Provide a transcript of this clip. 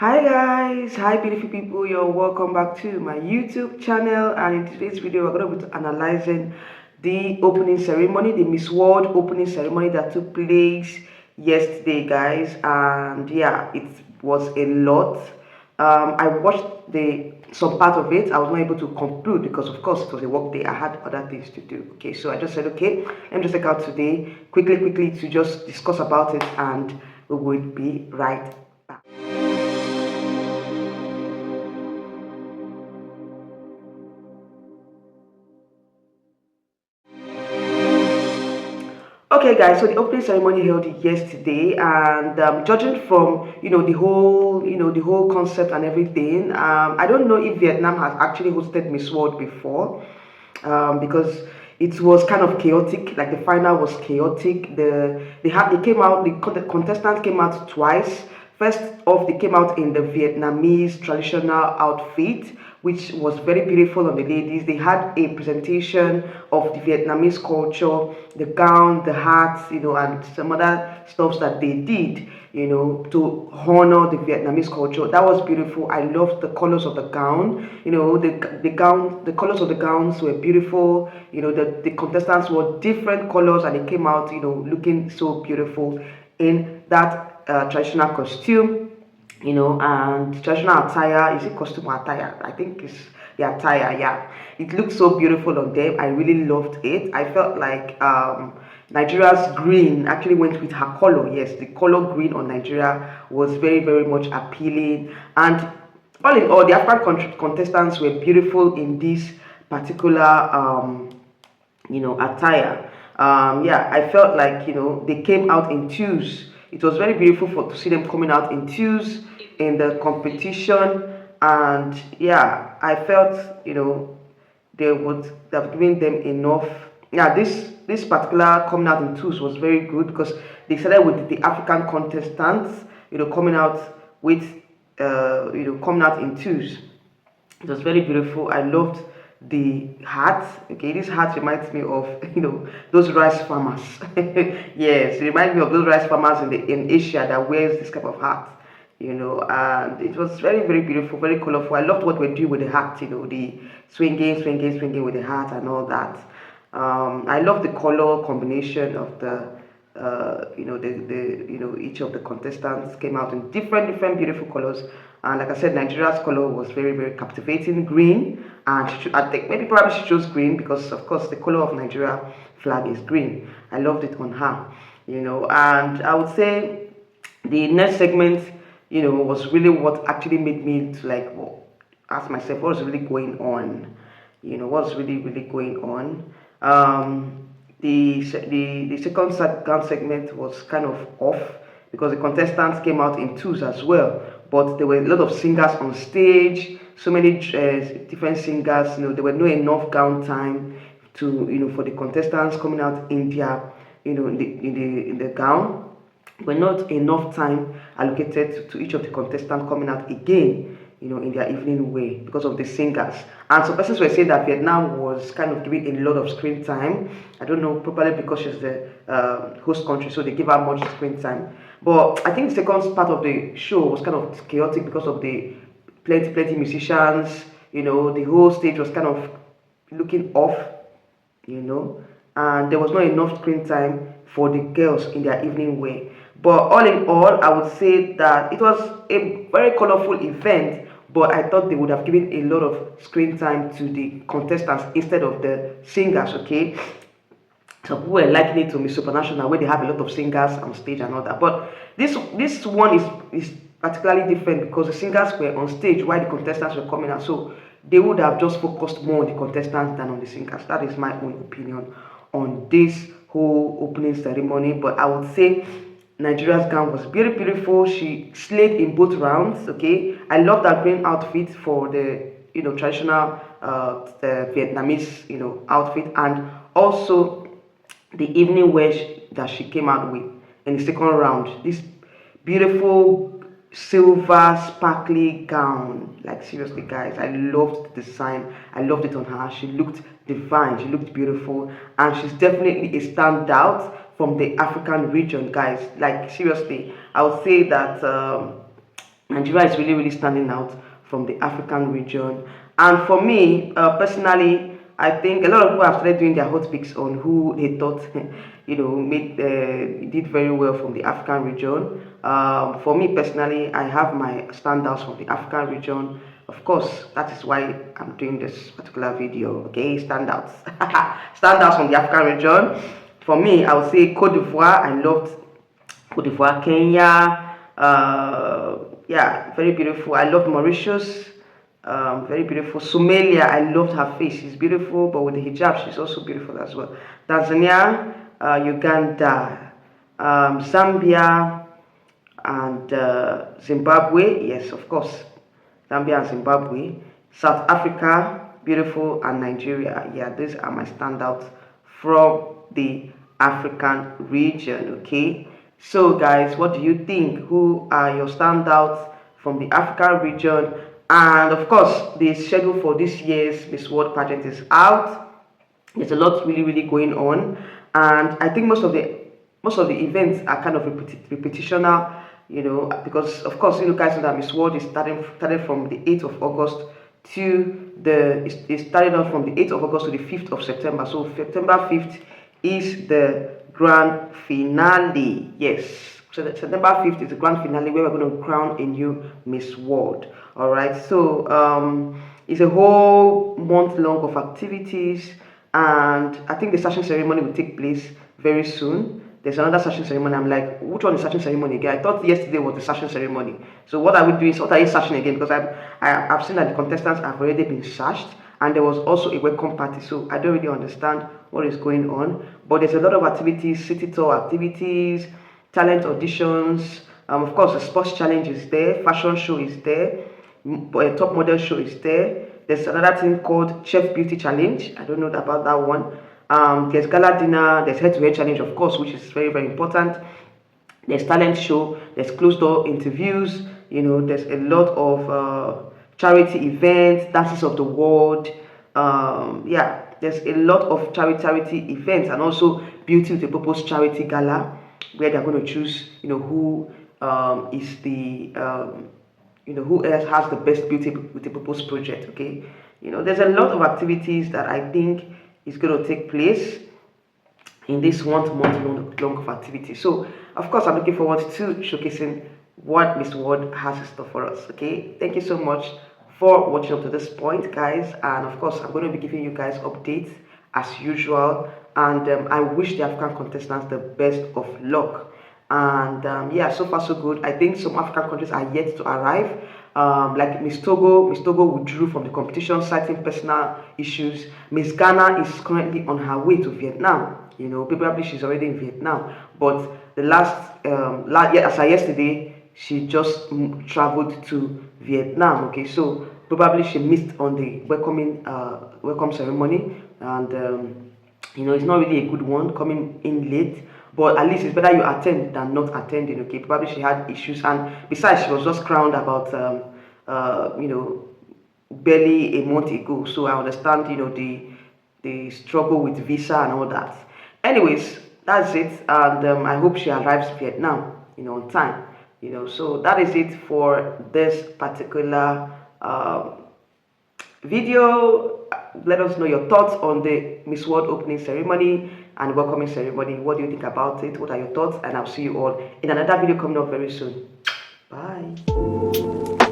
Hi guys, hi beautiful people, you're welcome back to my YouTube channel, and in today's video we're going to be analyzing the opening ceremony, the Miss World opening ceremony that took place yesterday guys. And yeah, it was a lot. I watched the some part of it. I was not able to conclude because of course it was a work day. I had other things to do. Okay, so I just said okay, let me just take out today quickly to just discuss about it, and we will be right back. Okay, guys. So the opening ceremony held yesterday, and judging from the whole concept and everything, I don't know if Vietnam has actually hosted Miss World before, because it was kind of chaotic. Like the final was chaotic. They came out. The contestants came out twice. First off, they came out in the Vietnamese traditional outfit, which was very beautiful on the ladies. They had a presentation of the Vietnamese culture, the gown, the hats, and some other stuffs that they did, to honor the Vietnamese culture. That was beautiful. I loved the colors of the gown. The colors of the gowns were beautiful. The contestants wore different colors, and they came out, looking so beautiful in that traditional costume, and traditional attire. Is it costume or attire? I think it's the attire. Yeah, it looked so beautiful on them. I really loved it. I felt like Nigeria's green actually went with her color. Yes, the color green on Nigeria was very, very much appealing. And all in all, the African contestants were beautiful in this particular attire. Yeah, I felt like they came out in twos. It was very beautiful to see them coming out in twos in the competition. And yeah, I felt they would have given them enough. Yeah, this particular coming out in twos was very good because they started with the African contestants, coming out with coming out in twos. It was very beautiful. I loved the hat. Okay, this hat reminds me of those rice farmers. Yes, it reminds me of those rice farmers in Asia that wears this type of hat. And it was very, very beautiful, very colorful. I loved what we're doing with the hat. The swinging with the hat and all that. I love the color combination of the each of the contestants came out in different beautiful colors. And like I said, Nigeria's color was very, very captivating, green. And I think maybe probably she chose green because of course the color of Nigeria flag is green. I loved it on her. And I would say the next segment, was really what actually made me to like, well, ask myself what's really going on. What's really going on. The second segment was kind of off because the contestants came out in twos as well, but there were a lot of singers on stage, so many different singers. There were no enough gown time to for the contestants coming out in their in the gown. Were not enough time allocated to each of the contestants coming out again, in their evening way because of the singers. And some persons were saying that Vietnam was kind of giving a lot of screen time. I don't know, probably because she's the host country, so they give her much screen time. But I think the second part of the show was kind of chaotic because of the plenty musicians. The whole stage was kind of looking off, and there was not enough screen time for the girls in their evening wear. But all in all, I would say that it was a very colorful event, but I thought they would have given a lot of screen time to the contestants instead of the singers. Okay, some people were liking it to Miss Supernational where they have a lot of singers on stage and all that. But this one is particularly different because the singers were on stage while the contestants were coming out. So they would have just focused more on the contestants than on the singers. That is my own opinion on this whole opening ceremony. But I would say Nigeria's gown was very beautiful. She slayed in both rounds. Okay, I love that green outfit for the traditional the Vietnamese outfit, and also the evening wear that she came out with in the second round. This beautiful silver sparkly gown. Like seriously, guys, I loved the design. I loved it on her. She looked divine. She looked beautiful, and she's definitely a standout from the African region, guys. Like seriously, I would say that. Nigeria is really, really standing out from the African region. And for me, personally, I think a lot of people have started doing their hot picks on who they thought, made did very well from the African region. For me personally, I have my standouts from the African region. Of course, that is why I'm doing this particular video. Okay, standouts, standouts from the African region. For me, I would say Cote d'Ivoire. I loved Cote d'Ivoire, Kenya. Yeah, very beautiful. I loved Mauritius. Very beautiful. Somalia, I loved her face. She's beautiful, but with the hijab, she's also beautiful as well. Tanzania, Uganda, Zambia, and Zimbabwe. Yes, of course, Zambia and Zimbabwe. South Africa, beautiful, and Nigeria. Yeah, these are my standouts from the African region. Okay, so guys, what do you think? Who are your standouts from the African region? And of course, the schedule for this year's Miss World pageant is out. There's a lot really, really going on, and I think most of the events are kind of repetitional, because of course, guys know that Miss World is started from the 8th of August to it started off from the 8th of August to the 5th of September. So September 5th is the grand finale. Yes. So September 5th is the grand finale where we're going to crown a new Miss World. All right. So it's a whole month long of activities, and I think the selection ceremony will take place very soon. There's another selection ceremony. I'm like, which one is selection ceremony again? I thought yesterday was the selection ceremony. So what are we doing? So what are you searching again? Because I've seen that the contestants have already been searched, and there was also a welcome party. So I don't really understand what is going on. But there's a lot of activities, city tour activities, talent auditions. Of course, the sports challenge is there, fashion show is there, a top model show is there. There's another thing called Chef Beauty Challenge. I don't know about that one. There's gala dinner, there's head-to-head challenge, of course, which is very, very important. There's talent show, there's closed door interviews, there's a lot of charity events, dances of the world. Yeah, there's a lot of charity events, and also Beauty with a Purpose charity gala, where they're going to choose, who is the who else has the best Beauty with a Purpose project. Okay, there's a lot of activities that I think is going to take place in this 1 month long of activity. So of course, I'm looking forward to showcasing what Miss World has in store for us. Okay, thank you so much for watching up to this point, guys, and of course, I'm going to be giving you guys updates as usual, and I wish the African contestants the best of luck. And yeah, so far so good. I think some African countries are yet to arrive, like Miss Togo withdrew from the competition citing personal issues. Miss Ghana is currently on her way to Vietnam. Probably she's already in Vietnam, but the yesterday she just traveled to Vietnam. Okay, so probably she missed on the welcome ceremony, and it's not really a good one coming in late. But at least it's better you attend than not attending. Okay, probably she had issues, and besides, she was just crowned about barely a month ago. So I understand the struggle with visa and all that. Anyways, that's it, and I hope she arrives Vietnam on time. So that is it for this particular video. Let us know your thoughts on the Miss World opening ceremony and welcoming ceremony. What do you think about it? What are your thoughts? And I'll see you all in another video coming up very soon. Bye.